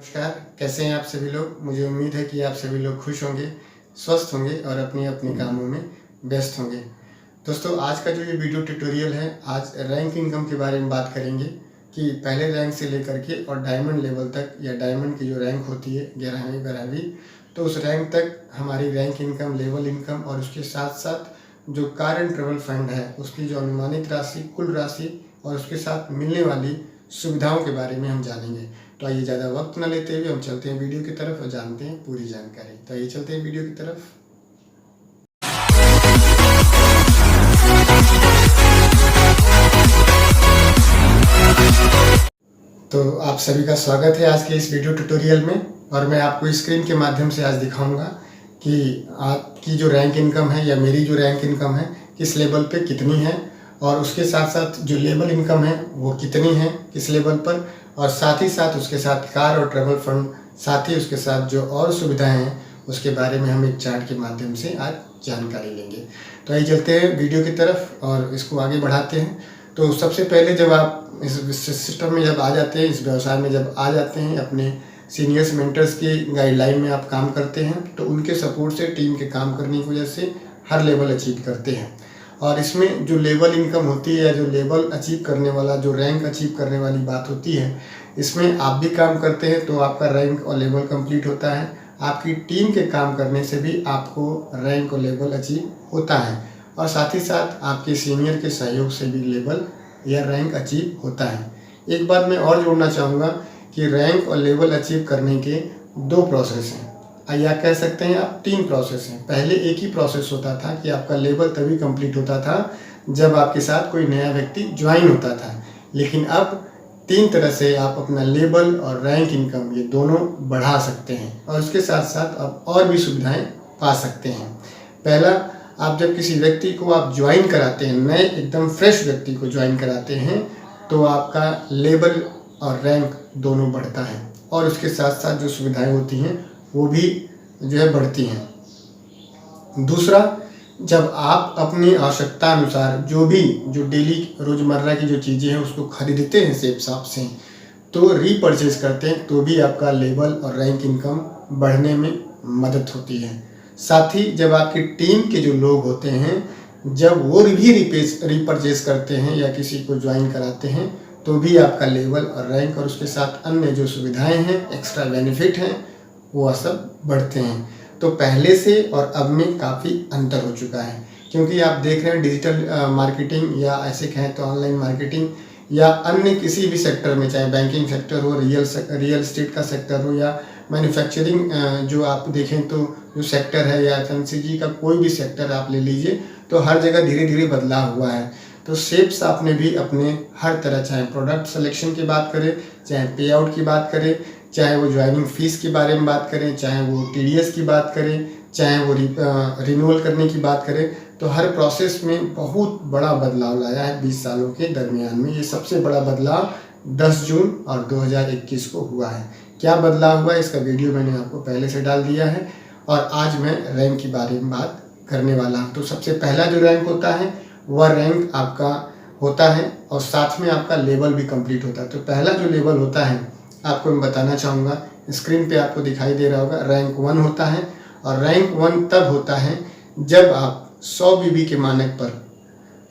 नमस्कार, कैसे हैं आप सभी लोग। मुझे उम्मीद है कि आप सभी लोग खुश होंगे, स्वस्थ होंगे और अपने अपने कामों में व्यस्त होंगे। दोस्तों, आज का जो ये वीडियो ट्यूटोरियल है, आज रैंक इनकम के बारे में बात करेंगे कि पहले रैंक से लेकर के और डायमंड लेवल तक या डायमंड की जो रैंक होती है 11वीं 12वीं, तो उस रैंक तक हमारी रैंक इनकम, लेवल इनकम और उसके साथ साथ जो कार एंड ट्रेवल फंड है उसकी जो अनुमानित राशि, कुल राशि और उसके साथ मिलने वाली सुविधाओं के बारे में हम जानेंगे। तो आइए ज़्यादा वक्त न लेते हुए हम चलते हैं वीडियो की तरफ और जानते हैं पूरी जानकारी। तो आइए चलते हैं वीडियो की तरफ। तो आप सभी का स्वागत है आज के इस वीडियो ट्यूटोरियल में, और मैं आपको स्क्रीन के माध्यम से आज दिखाऊंगा कि आपकी जो रैंक इनकम है या मेरी जो रैंक इनकम है किस लेवल पे कितनी है, और उसके साथ साथ जो लेवल इनकम है वो कितनी है किस लेवल पर, और साथ ही साथ उसके साथ कार और ट्रैवल फंड, साथ ही उसके साथ जो और सुविधाएं हैं उसके बारे में हम एक चार्ट के माध्यम से आज जानकारी लेंगे। तो आइए चलते हैं वीडियो की तरफ और इसको आगे बढ़ाते हैं। तो सबसे पहले जब आप इस सिस्टम में जब आ जाते हैं, इस व्यवसाय में जब आ जाते हैं, अपने सीनियर्स मेंटर्स की गाइडलाइन में आप काम करते हैं, तो उनके सपोर्ट से, टीम के काम करने की वजह से हर लेवल अचीव करते हैं। और इसमें जो लेवल इनकम होती है या जो लेवल अचीव करने वाला, जो रैंक अचीव करने वाली बात होती है, इसमें आप भी काम करते हैं तो आपका रैंक और लेवल कंप्लीट होता है। आपकी टीम के काम करने से भी आपको रैंक और लेवल अचीव होता है, और साथ ही साथ आपके सीनियर के सहयोग से भी लेवल या रैंक अचीव होता है। एक बात मैं और जोड़ना चाहूँगा कि रैंक और लेवल अचीव करने के 2 प्रोसेस हैं, या कह सकते हैं आप 3 प्रोसेस हैं। पहले एक ही प्रोसेस होता था कि आपका लेवल तभी कंप्लीट होता था जब आपके साथ कोई नया व्यक्ति ज्वाइन होता था, लेकिन अब 3 तरह से आप अपना लेवल और रैंक इनकम ये दोनों बढ़ा सकते हैं, और उसके साथ साथ आप और भी सुविधाएं पा सकते हैं। पहला, आप जब किसी व्यक्ति को आप ज्वाइन कराते हैं, नए एकदम फ्रेश व्यक्ति को ज्वाइन कराते हैं, तो आपका लेवल और रैंक दोनों बढ़ता है, और उसके साथ साथ जो सुविधाएं होती हैं वो भी जो है बढ़ती हैं। दूसरा, जब आप अपनी आवश्यकता अनुसार जो डेली रोज़मर्रा की जो चीज़ें हैं उसको खरीदते हैं सेब शॉप से, तो रीपरचेज करते हैं, तो भी आपका लेवल और रैंक इनकम बढ़ने में मदद होती है। साथ ही जब आपकी टीम के जो लोग होते हैं, जब वो भी रीपरचेज करते हैं या किसी को ज्वाइन कराते हैं, तो भी आपका लेवल और रैंक और उसके साथ अन्य जो सुविधाएं हैं, एक्स्ट्रा बेनिफिट हैं, वो सब बढ़ते हैं। तो पहले से और अब में काफ़ी अंतर हो चुका है, क्योंकि आप देख रहे हैं डिजिटल मार्केटिंग, या ऐसे कहें तो ऑनलाइन मार्केटिंग, या अन्य किसी भी सेक्टर में, चाहे बैंकिंग सेक्टर हो, रियल एस्टेट का सेक्टर हो, या मैन्युफैक्चरिंग जो आप देखें तो जो सेक्टर है, या FMCG का कोई भी सेक्टर आप ले लीजिए, तो हर जगह धीरे धीरे बदलाव हुआ है। तो सेब शॉप ने भी अपने हर तरह, चाहे प्रोडक्ट सिलेक्शन की बात करें, चाहे पे आउट की बात करें, चाहे वो ज्वाइनिंग फ़ीस के बारे में बात करें, चाहे वो TDS की बात करें, चाहे वो रिन्यूअल करने की बात करें, तो हर प्रोसेस में बहुत बड़ा बदलाव लाया है 20 सालों के दरमियान में। ये सबसे बड़ा बदलाव 10 जून और 2021 को हुआ है। क्या बदलाव हुआ, इसका वीडियो मैंने आपको पहले से डाल दिया है, और आज मैं रैंक के बारे में बात करने वाला हूँ। तो सबसे पहला जो रैंक होता है वह रैंक आपका होता है, और साथ में आपका लेवल भी कंप्लीट होता है। तो पहला जो लेवल होता है आपको मैं बताना चाहूँगा, स्क्रीन पे आपको दिखाई दे रहा होगा, रैंक 1 होता है। और रैंक 1 तब होता है जब आप 100 BB के मानक पर,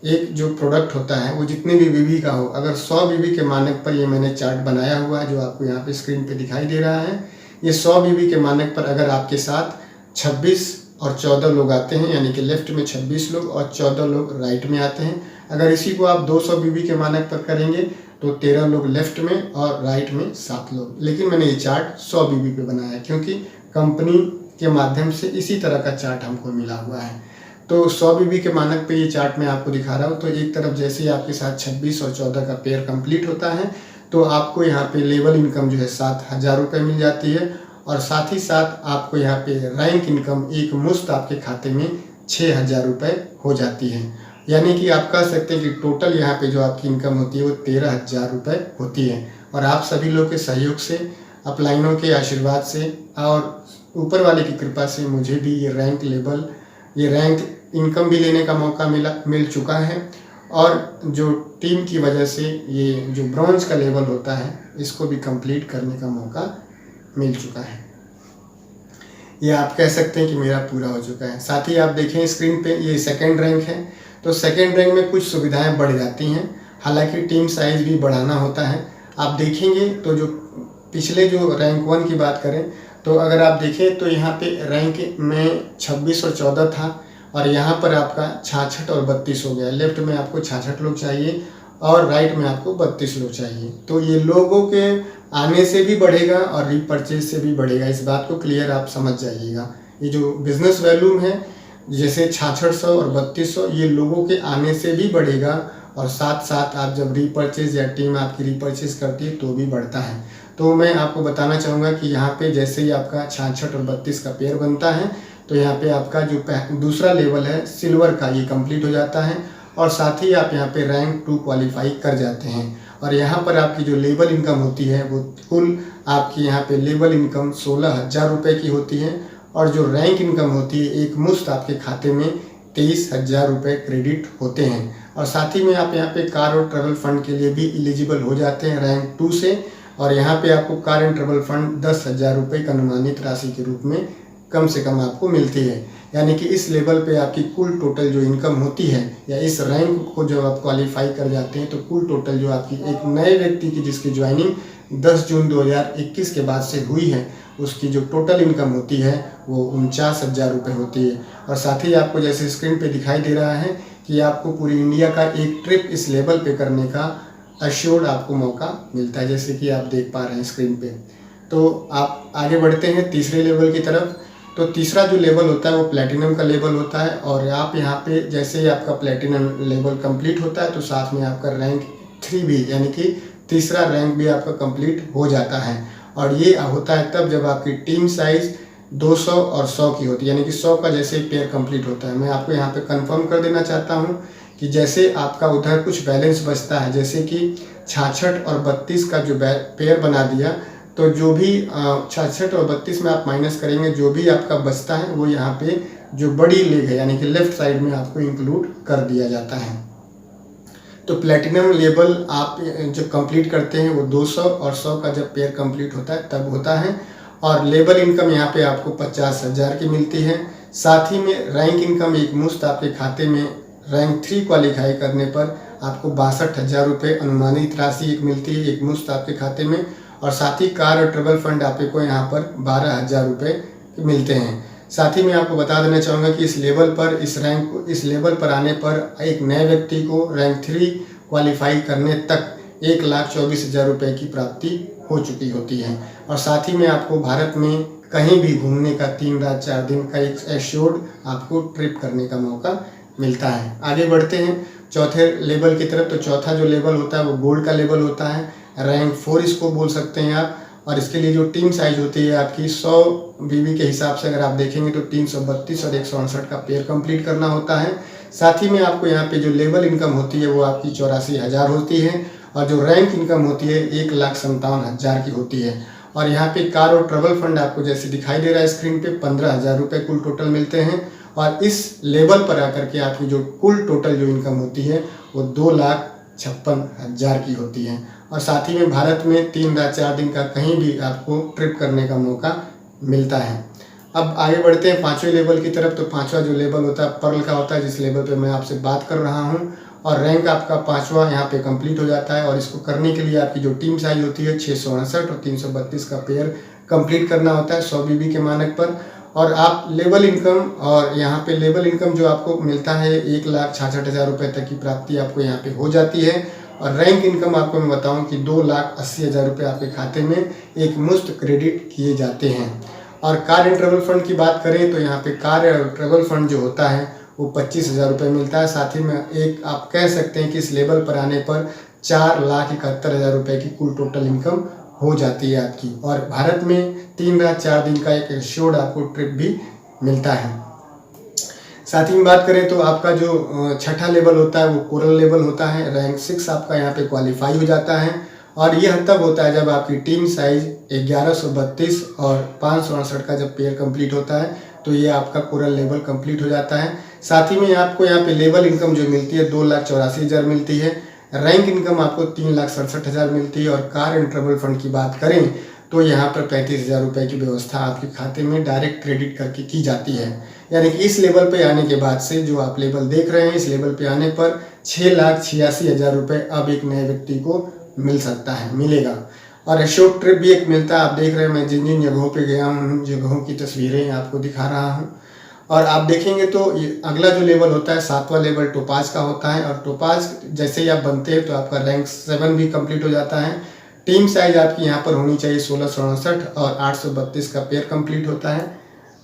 एक जो प्रोडक्ट होता है वो जितने भी BB का हो, अगर 100 BB के मानक पर, ये मैंने चार्ट बनाया हुआ है जो आपको यहाँ पे स्क्रीन पे दिखाई दे रहा है, ये 100 BB के मानक पर अगर आपके साथ 26 और 14 लोग आते हैं, यानी कि लेफ्ट में 26 लोग और 14 लोग राइट में आते हैं। अगर इसी को आप 200 BB के मानक पर करेंगे तो 13 लोग लेफ्ट में और राइट में 7 लोग। लेकिन मैंने ये चार्ट 100 BB पे बनाया है, क्योंकि कंपनी के माध्यम से इसी तरह का चार्ट हमको मिला हुआ है। तो 100 BB के मानक पे ये चार्ट मैं आपको दिखा रहा हूँ। तो एक तरफ जैसे ही आपके साथ 26 और 14 का पेयर कंप्लीट होता है, तो आपको यहाँ पे लेवल इनकम जो है 7,000 रुपये मिल जाती है, और साथ ही साथ आपको यहाँ पे रैंक इनकम एक मुश्त आपके खाते में 6,000 रुपये हो जाती है। यानी कि आप कह सकते हैं कि टोटल यहाँ पे जो आपकी इनकम होती है वो 13,000 रुपये होती है। और आप सभी लोग के सहयोग से, अपलाइनों के आशीर्वाद से और ऊपर वाले की कृपा से मुझे भी ये रैंक लेवल, ये रैंक इनकम भी लेने का मौका मिल चुका है, और जो टीम की वजह से ये जो ब्रॉन्ज का लेवल होता है इसको भी कंप्लीट करने का मौका मिल चुका है। ये आप कह सकते हैं कि मेरा पूरा हो चुका है। साथ ही आप देखें स्क्रीन पे ये सेकंड रैंक है, तो सेकंड रैंक में कुछ सुविधाएं बढ़ जाती हैं, हालांकि टीम साइज भी बढ़ाना होता है। आप देखेंगे तो जो पिछले जो रैंक 1 की बात करें तो अगर आप देखें तो यहाँ पे रैंक में 26 और 14 था और यहाँ पर आपका 66 और 32 हो गया। लेफ्ट में आपको 66 लोग चाहिए और राइट में आपको 32 लोग चाहिए। तो ये लोगों के आने से भी बढ़ेगा और रीपरचेज से भी बढ़ेगा, इस बात को क्लियर आप समझ जाइएगा। ये जो बिजनेस वॉल्यूम है जैसे 6600 और 3200 ये लोगों के आने से भी बढ़ेगा और साथ साथ आप जब रीपरचेज या टीम आपकी रीपरचेज करती है तो भी बढ़ता है। तो मैं आपको बताना चाहूँगा कि यहाँ पे जैसे ही आपका 66 और 32 का पेयर बनता है तो यहाँ पे आपका जो दूसरा लेवल है सिल्वर का ये कंप्लीट हो जाता है और साथ ही आप यहाँ पे रैंक 2 क्वालिफाई कर जाते हैं। और यहाँ पर आपकी जो लेवल इनकम होती है वो कुल आपकी यहाँ पे लेवल इनकम 16,000 रुपये की होती है और जो रैंक इनकम होती है एक मुश्त आपके खाते में 23,000 रुपये क्रेडिट होते हैं। और साथ ही में आप यहाँ पे कार और ट्रैवल फंड के लिए भी एलिजिबल हो जाते हैं रैंक 2 से। और यहाँ पे आपको कार एंड ट्रैवल फंड 10,000 रुपये का अनुमानित राशि के रूप में कम से कम आपको मिलती है। यानी कि इस लेवल पे आपकी कुल टोटल जो इनकम होती है या इस रैंक को जब आप क्वालिफाई कर जाते हैं तो कुल टोटल जो आपकी एक नए व्यक्ति की जिसकी ज्वाइनिंग 10 जून 2021 के बाद से हुई है उसकी जो टोटल इनकम होती है वो 49,000 रुपये होती है। और साथ ही आपको जैसे स्क्रीन पे दिखाई दे रहा है कि आपको पूरी इंडिया का एक ट्रिप इस लेवल पे करने का अश्योर्ड आपको मौका मिलता है, जैसे कि आप देख पा रहे हैं स्क्रीन पे। तो आप आगे बढ़ते हैं तीसरे लेवल की तरफ। तो तीसरा जो लेवल होता है वो प्लैटिनम का लेवल होता है और आप यहाँ पे जैसे ही आपका प्लैटिनम लेवल कंप्लीट होता है तो साथ में आपका रैंक 3 भी यानी कि तीसरा रैंक भी आपका कंप्लीट हो जाता है। और ये होता है तब जब आपकी टीम साइज 200 और 100 की होती है, यानी कि 100 का जैसे पेयर कंप्लीट होता है। मैं आपको यहाँ पे कंफर्म कर देना चाहता हूँ कि जैसे आपका उधर कुछ बैलेंस बचता है, जैसे कि 66 और 32 का जो पेयर बना दिया तो जो भी 66 और 32 में आप माइनस करेंगे जो भी आपका बचता है वो यहाँ पे जो बड़ी लेग है यानी कि लेफ्ट साइड में आपको इंक्लूड कर दिया जाता है। तो प्लैटिनम लेवल आप जब कंप्लीट करते हैं वो 200 और 100 का जब पेयर कंप्लीट होता है तब होता है और लेवल इनकम यहाँ पे आपको 50,000 की मिलती है। साथ ही में रैंक इनकम एक मुश्त आपके खाते में रैंक 3 क्वालिफाई करने पर आपको 62,000 रुपये अनुमानित राशि एक मिलती है एक मुश्त आपके खाते में। और साथ ही कार और ट्रैवल फंड आपको यहाँ पर 12,000 रुपये मिलते हैं। साथ ही मैं आपको बता देना चाहूँगा कि इस लेवल पर आने पर एक नए व्यक्ति को रैंक 3 क्वालिफाई करने तक 1,24,000 रुपये की प्राप्ति हो चुकी होती है। और साथ ही में आपको भारत में कहीं भी घूमने का 3 रात 4 दिन का एक एश्योर्ड आपको ट्रिप करने का मौका मिलता है। आगे बढ़ते हैं चौथे लेवल की तरफ। तो चौथा जो लेवल होता है वो गोल्ड का लेवल होता है, रैंक 4 इसको बोल सकते हैं आप। और इसके लिए जो टीम साइज होती है आपकी 100 बीबी के हिसाब से अगर आप देखेंगे तो 332 और 168 का पेयर कंप्लीट करना होता है। साथ ही में आपको यहाँ पे जो लेवल इनकम होती है वो आपकी 84,000 होती है और जो रैंक इनकम होती है 1,57,000 की होती है। और यहाँ पे कार और ट्रैवल फंड आपको जैसे दिखाई दे रहा है स्क्रीन पे 15,000 रुपये कुल टोटल मिलते हैं। और इस लेवल पर आकर के आपकी जो कुल टोटल जो इनकम होती है वो 2,56,000 की होती है। और साथ ही में भारत में 3 रात 4 दिन का कहीं भी आपको ट्रिप करने का मौका मिलता है। अब आगे बढ़ते हैं पाँचवें लेवल की तरफ। तो पाँचवा जो लेवल होता है पर्ल का होता है, जिस लेवल पे मैं आपसे बात कर रहा हूँ। और रैंक आपका 5वां यहाँ पे कंप्लीट हो जाता है। और इसको करने के लिए आपकी जो टीम साइज होती है 659 और 332 का पेयर कंप्लीट करना होता है 100 बीबी के मानक पर। और आप लेवल इनकम और यहाँ पे लेवल इनकम जो आपको मिलता है 1,66,000 रुपये तक की प्राप्ति आपको यहाँ पे हो जाती है। और रैंक इनकम आपको मैं बताऊं कि 2,80,000 रुपये आपके खाते में एक मुश्त क्रेडिट किए जाते हैं। और कार एंड ट्रैवल फंड की बात करें तो यहाँ पे कार और ट्रैवल फंड जो होता है वो 25,000 रुपये मिलता है। साथ ही में एक आप कह सकते हैं कि इस लेवल पर आने पर 4,71,000 रुपये की कुल टोटल इनकम हो जाती है आपकी। और भारत में 3 रात 4 दिन का एक एश्योर्ड आपको ट्रिप भी मिलता है। साथ ही में बात करें तो आपका जो छठा लेवल होता है वो कोरल लेवल होता है, रैंक 6 आपका यहाँ पे क्वालिफाई हो जाता है। और यह तब होता है जब आपकी टीम साइज 1132 और 568 का जब पेयर कंप्लीट होता है तो ये आपका कोरल लेवल कंप्लीट हो जाता है। साथ ही में आपको यहाँ पे लेवल इनकम जो मिलती है 2,84,000 मिलती है। रैंक इनकम आपको 3,67,000 मिलती है। और कार एंड ट्रैवल फंड की बात करें तो यहाँ पर 35,000 रुपये की व्यवस्था आपके खाते में डायरेक्ट क्रेडिट करके की जाती है। यानी कि इस लेवल पे आने के बाद से जो आप लेवल देख रहे हैं, इस लेवल पे आने पर 6,86,000 रुपये अब एक नए व्यक्ति को मिल सकता है, मिलेगा। और एश्योर्ड ट्रिप भी एक मिलता है। आप देख रहे हैं मैं जिन जिन जगहों पे गया हूँ उन जगहों की तस्वीरें आपको दिखा रहा हूँ। और आप देखेंगे तो अगला जो लेवल होता है 7वां लेवल टोपाज का होता है। और टोपाज जैसे ही आप बनते हैं तो आपका रैंक 7 भी कंप्लीट हो जाता है। टीम साइज आपकी यहाँ पर होनी चाहिए 1669 और 832 का पेयर कंप्लीट होता है।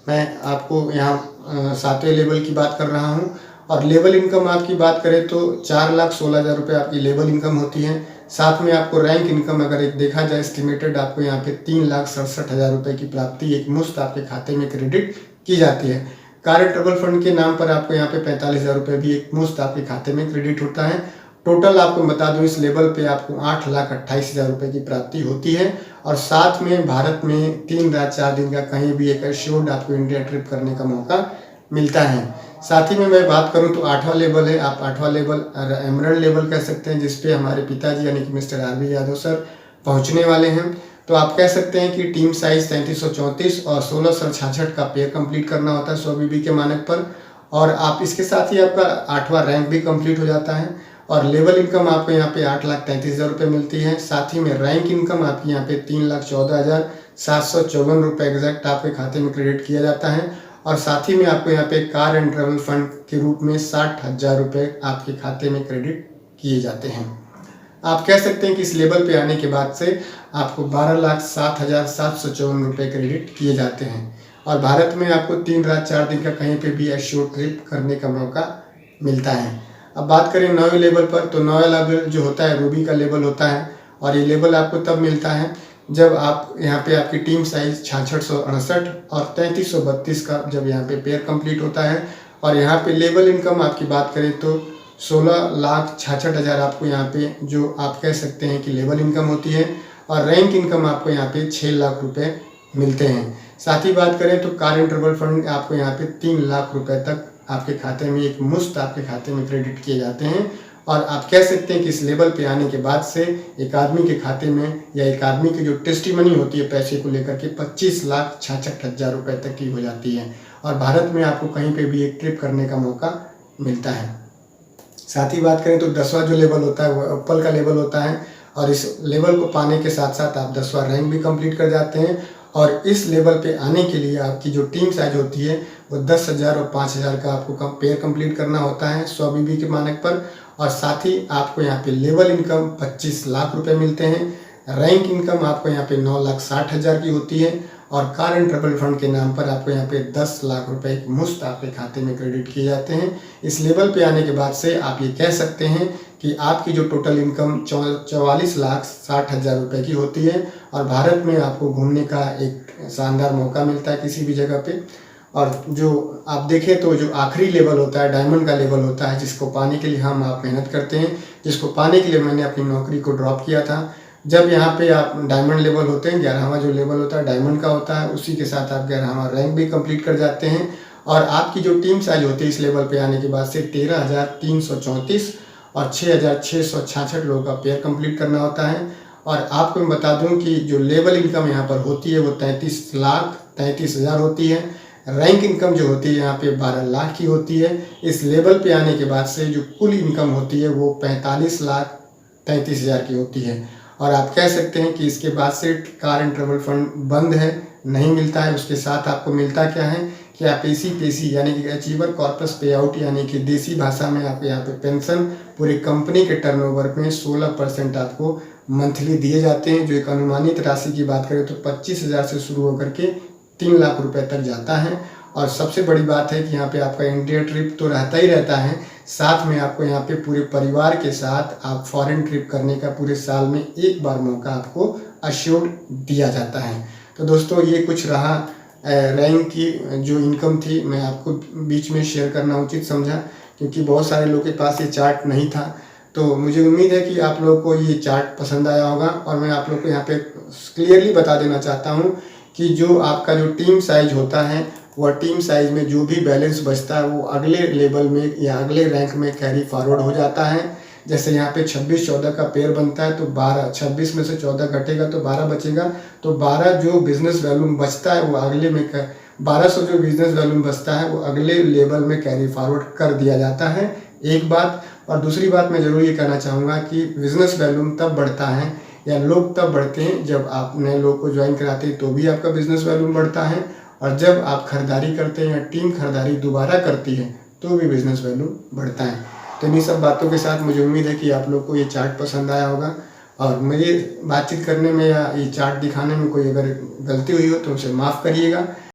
मैं आपको यहाँ 7वें लेवल की बात कर रहा हूँ। और लेवल इनकम आपकी बात करें तो 4,16,000 रुपये आपकी लेवल इनकम होती है। साथ में आपको रैंक इनकम अगर एक देखा जाए एस्टिमेटेड, आपको यहाँ पे 3,67,000 रुपये की प्राप्ति एक मुश्त आपके खाते में क्रेडिट की जाती है। कार ट्रबल फंड के नाम पर आपको यहाँ पे 45,000 रुपये भी एक मुश्त आपके खाते में क्रेडिट होता है। टोटल आपको बता दूं इस लेवल पे आपको 8,28,000 रुपये की प्राप्ति होती है। और साथ में भारत में 3 रात 4 दिन का कहीं भी एक एश्योर्ड आपको इंडिया ट्रिप करने का मौका मिलता है। साथ ही में मैं बात करूं तो 8वां लेवल है, आप 8वां लेवल एमरल्ड लेवल कह सकते हैं, जिसपे हमारे पिताजी यानी कि मिस्टर आर.बी. यादव सर पहुंचने वाले हैं। तो आप कह सकते हैं कि टीम साइज 3334 और 1666 का पेयर कंप्लीट करना होता है 100 बीबी के मानक पर। और आप इसके साथ ही आपका 8वां रैंक भी कंप्लीट हो जाता है। और लेवल इनकम आपको यहाँ पे 8,33,000 रुपये मिलती है। साथ ही में रैंक इनकम आपकी यहाँ पे 3,14,754 रुपये एग्जैक्ट आपके खाते में क्रेडिट किया जाता है। और साथ ही में आपको यहाँ पे कार एंड ट्रेवल फंड के रूप में 60,000 रुपये आपके खाते में क्रेडिट किए जाते हैं। आप कह सकते हैं कि इस लेवल पे आने के बाद से आपको 12,07,754 रुपये क्रेडिट किए जाते हैं। और भारत में आपको 3 रात 4 दिन का कहीं पे भी एश्योर्ड ट्रिप करने का मौका मिलता है। अब बात करें 9वें लेवल पर, तो 9वां लेवल जो होता है रूबी का लेवल होता है। और ये लेवल आपको तब मिलता है जब आप यहाँ पे आपकी टीम साइज 6668 और 3332 का जब यहाँ पे पेयर कंप्लीट होता है। और यहाँ पे लेवल इनकम आपकी बात करें तो 16,66,000 आपको यहाँ पे जो आप कह सकते हैं कि लेवल इनकम होती है। और रैंक इनकम आपको यहाँ पे 6 लाख रुपए मिलते हैं। साथ ही बात करें तो कार एंड ट्रबल फंड आपको यहाँ पे 3 लाख रुपए तक आपके खाते में एक मुश्त आपके खाते में क्रेडिट किए जाते हैं। और आप कह सकते हैं कि इस लेवल पे आने के बाद से एक आदमी के खाते में या एक आदमी की जो टेस्टिमनी होती है पैसे को लेकर के 25,66,000 रुपये तक की हो जाती है। और भारत में आपको कहीं पे भी एक ट्रिप करने का मौका मिलता है। साथ ही बात करें तो 10वां जो लेवल होता है वो एप्पल का लेवल होता है। और इस लेवल को पाने के साथ साथ आप 10वां रैंक भी कंप्लीट कर जाते हैं। और इस लेवल पे आने के लिए आपकी जो टीम साइज होती है वो 10,000 और 5,000 का आपको पेयर कंप्लीट करना होता है 100 बीबी के मानक पर। और साथ ही आपको यहाँ पे लेवल इनकम 25 लाख रुपए मिलते हैं। रैंक इनकम आपको यहाँ पे 9,60,000 की होती है। और कार एंड ट्रबल फंड के नाम पर आपको यहाँ पे 10 लाख रुपए मुफ्त आपके खाते में क्रेडिट किए जाते हैं। इस लेवल पे आने के बाद से आप ये कह सकते हैं कि आपकी जो टोटल इनकम 44,60,000 रुपये की होती है। और भारत में आपको घूमने का एक शानदार मौका मिलता है किसी भी जगह पे। और जो आप देखें तो जो आखिरी लेवल होता है डायमंड का लेवल होता है, जिसको पाने के लिए हम आप मेहनत करते हैं, जिसको पाने के लिए मैंने अपनी नौकरी को ड्रॉप किया था। जब यहाँ पे आप डायमंड लेवल होते हैं, 11वां जो लेवल होता है डायमंड का होता है, उसी के साथ आप 11वां रैंक भी कंप्लीट कर जाते हैं। और आपकी जो टीम साइज होती है इस लेवल पे आने के बाद से 13,334 और 6,666 लोगों का पेयर कंप्लीट करना होता है। और आपको मैं बता दूं कि जो लेवल इनकम यहाँ पर होती है वो 33,33,000 होती है। रैंक इनकम जो होती है यहाँ पे 12 लाख की होती है। इस लेवल पे आने के बाद से जो कुल इनकम होती है वो 45,33,000 की होती है। और आप कह सकते हैं कि इसके बाद से कार एंड ट्रबल फंड बंद है, नहीं मिलता है। उसके साथ आपको मिलता क्या है कि आप एसी यानी कि अचीवर कॉर्पस पे आउट यानी कि देसी भाषा में आपको यहाँ पे पेंशन पूरी कंपनी के टर्नओवर में 16% आपको मंथली दिए जाते हैं। जो एक अनुमानित राशि की बात करें तो 25,000 से शुरू होकर के 3 लाख रुपए तक जाता है। और सबसे बड़ी बात है कि यहाँ पे आपका इंडिया ट्रिप तो रहता ही रहता है, साथ में आपको यहाँ पे पूरे परिवार के साथ आप फॉरेन ट्रिप करने का पूरे साल में एक बार मौका आपको अश्योर्ड दिया जाता है। तो दोस्तों ये कुछ रहा रैंक की जो इनकम थी, मैं आपको बीच में शेयर करना उचित समझा क्योंकि बहुत सारे लोगों के पास ये चार्ट नहीं था। तो मुझे उम्मीद है कि आप लोगों को ये चार्ट पसंद आया होगा। और मैं आप लोग को यहाँ पे क्लियरली बता देना चाहता हूँ कि जो आपका जो टीम साइज होता है वह टीम साइज में जो भी बैलेंस बचता है वो अगले लेवल में या अगले रैंक में कैरी फॉरवर्ड हो जाता है। जैसे यहाँ पे 26-14 का पेयर बनता है तो 12, 26 में से 14 घटेगा तो 12 बचेगा, तो 12 जो बिजनेस वॉल्यूम बचता है वो अगले में 1200 जो बिजनेस वॉल्यूम बचता है वो अगले लेवल में कैरी फॉरवर्ड कर दिया जाता है, एक बात। और दूसरी बात मैं ज़रूर ये कहना चाहूँगा कि बिजनेस वॉल्यूम तब बढ़ता है या लोग तब बढ़ते हैं जब आप नए लोग को ज्वाइन कराते हैं तो भी आपका बिजनेस वॉल्यूम बढ़ता है, और जब आप खरीदारी करते हैं या टीम खरीदारी दोबारा करती है तो भी बिजनेस वैल्यू बढ़ता है। तो इन्हीं सब बातों के साथ मुझे उम्मीद है कि आप लोग को ये चार्ट पसंद आया होगा, और मुझे बातचीत करने में या ये चार्ट दिखाने में कोई अगर गलती हुई हो तो उसे माफ़ करिएगा।